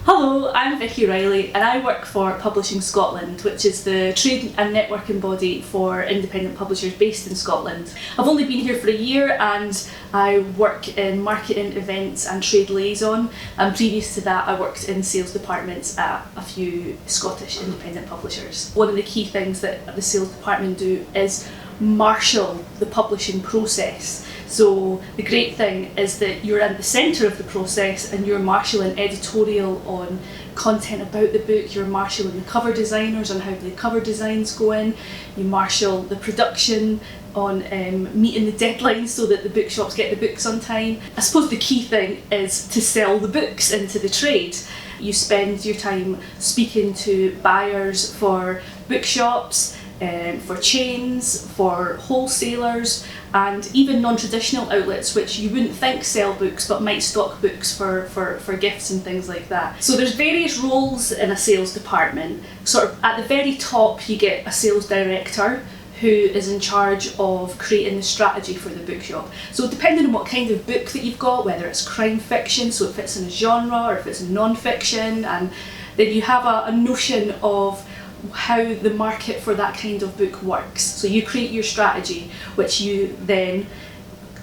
Hello, I'm Vikki Riley and I work for Publishing Scotland, which is the trade and networking body for independent publishers based in Scotland. I've only been here for a year and I work in marketing, events and trade liaison, and previous to that I worked in sales departments at a few Scottish independent publishers. One of the key things that the sales department do is marshal the publishing process. So the great thing is that you're at the centre of the process and you're marshalling editorial on content about the book, you're marshalling the cover designers on how the cover designs go in, you marshal the production on meeting the deadlines so that the bookshops get the books on time. I suppose the key thing is to sell the books into the trade. You spend your time speaking to buyers for bookshops, for chains, for wholesalers, and even non-traditional outlets which you wouldn't think sell books but might stock books for gifts and things like that. So there's various roles in a sales department. Sort of at the very top you get a sales director who is in charge of creating the strategy for the bookshop. So depending on what kind of book that you've got, whether it's crime fiction, so it fits in a genre, or if it's non-fiction, and then you have a notion of how the market for that kind of book works. So you create your strategy, which you then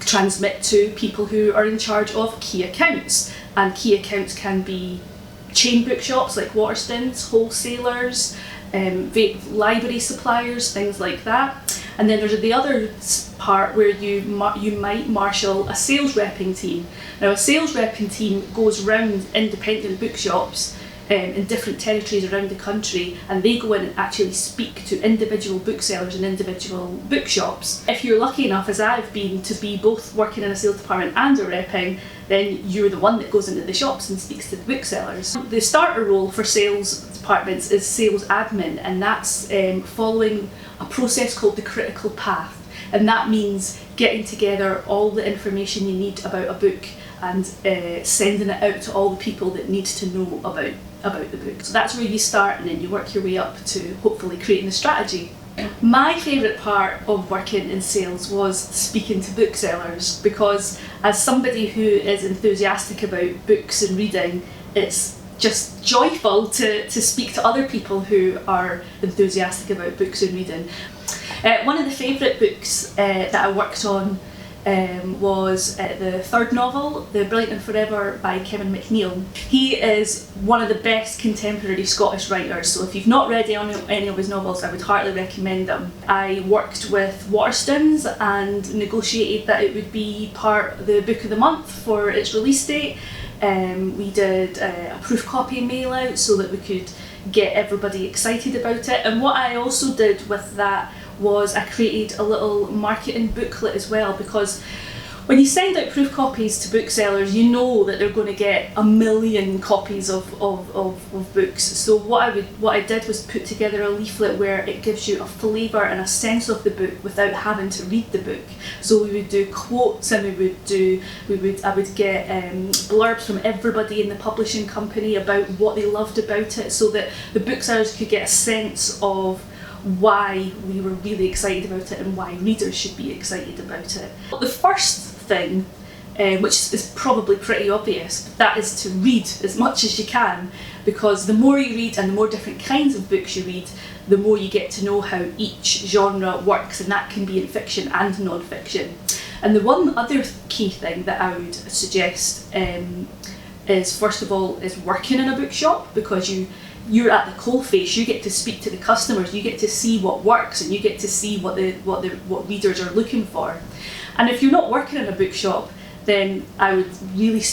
transmit to people who are in charge of key accounts. And key accounts can be chain bookshops like Waterstones, wholesalers, library suppliers, things like that. And then there's the other part where you might marshal a sales repping team. Now a sales repping team goes round independent bookshops in different territories around the country, and they go in and actually speak to individual booksellers and individual bookshops. If you're lucky enough, as I've been, to be both working in a sales department and a repping, then you're the one that goes into the shops and speaks to the booksellers. The starter role for sales departments is sales admin, and that's following a process called the critical path. And that means getting together all the information you need about a book and sending it out to all the people that need to know about the book. So that's where you start, and then you work your way up to hopefully creating a strategy. My favourite part of working in sales was speaking to booksellers, because as somebody who is enthusiastic about books and reading, it's just joyful to speak to other people who are enthusiastic about books and reading. One of the favourite books that I worked on was the third novel, The Brilliant and Forever by Kevin McNeill. He is one of the best contemporary Scottish writers, so if you've not read any of his novels, I would heartily recommend them. I worked with Waterstones and negotiated that it would be part of the book of the month for its release date. We did a proof copy mail out so that we could get everybody excited about it, and what I also did with that was I created a little marketing booklet as well, because when you send out proof copies to booksellers, you know that they're going to get 1 million copies of books. So what I did was put together a leaflet where it gives you a flavour and a sense of the book without having to read the book. So we would do quotes, and I would get blurbs from everybody in the publishing company about what they loved about it, so that the booksellers could get a sense of why we were really excited about it and why readers should be excited about it. The first thing, which is probably pretty obvious, but that is to read as much as you can, because the more you read and the more different kinds of books you read, the more you get to know how each genre works, and that can be in fiction and non-fiction. And the one other key thing that I would suggest is, first of all, is working in a bookshop, because you're at the coalface. You get to speak to the customers, you get to see what works, and you get to see what readers are looking for. And if you're not working in a bookshop, then I would really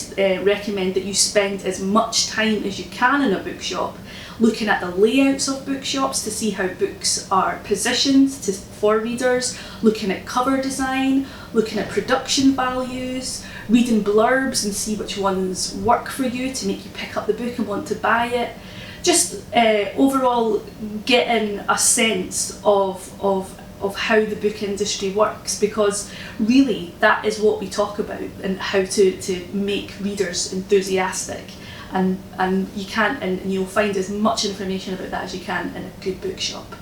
recommend that you spend as much time as you can in a bookshop looking at the layouts of bookshops to see how books are positioned for readers, looking at cover design, looking at production values, reading blurbs and see which ones work for you to make you pick up the book and want to buy it. Just overall getting a sense of how the book industry works, because really that is what we talk about, and how to make readers enthusiastic, and you'll find as much information about that as you can in a good bookshop.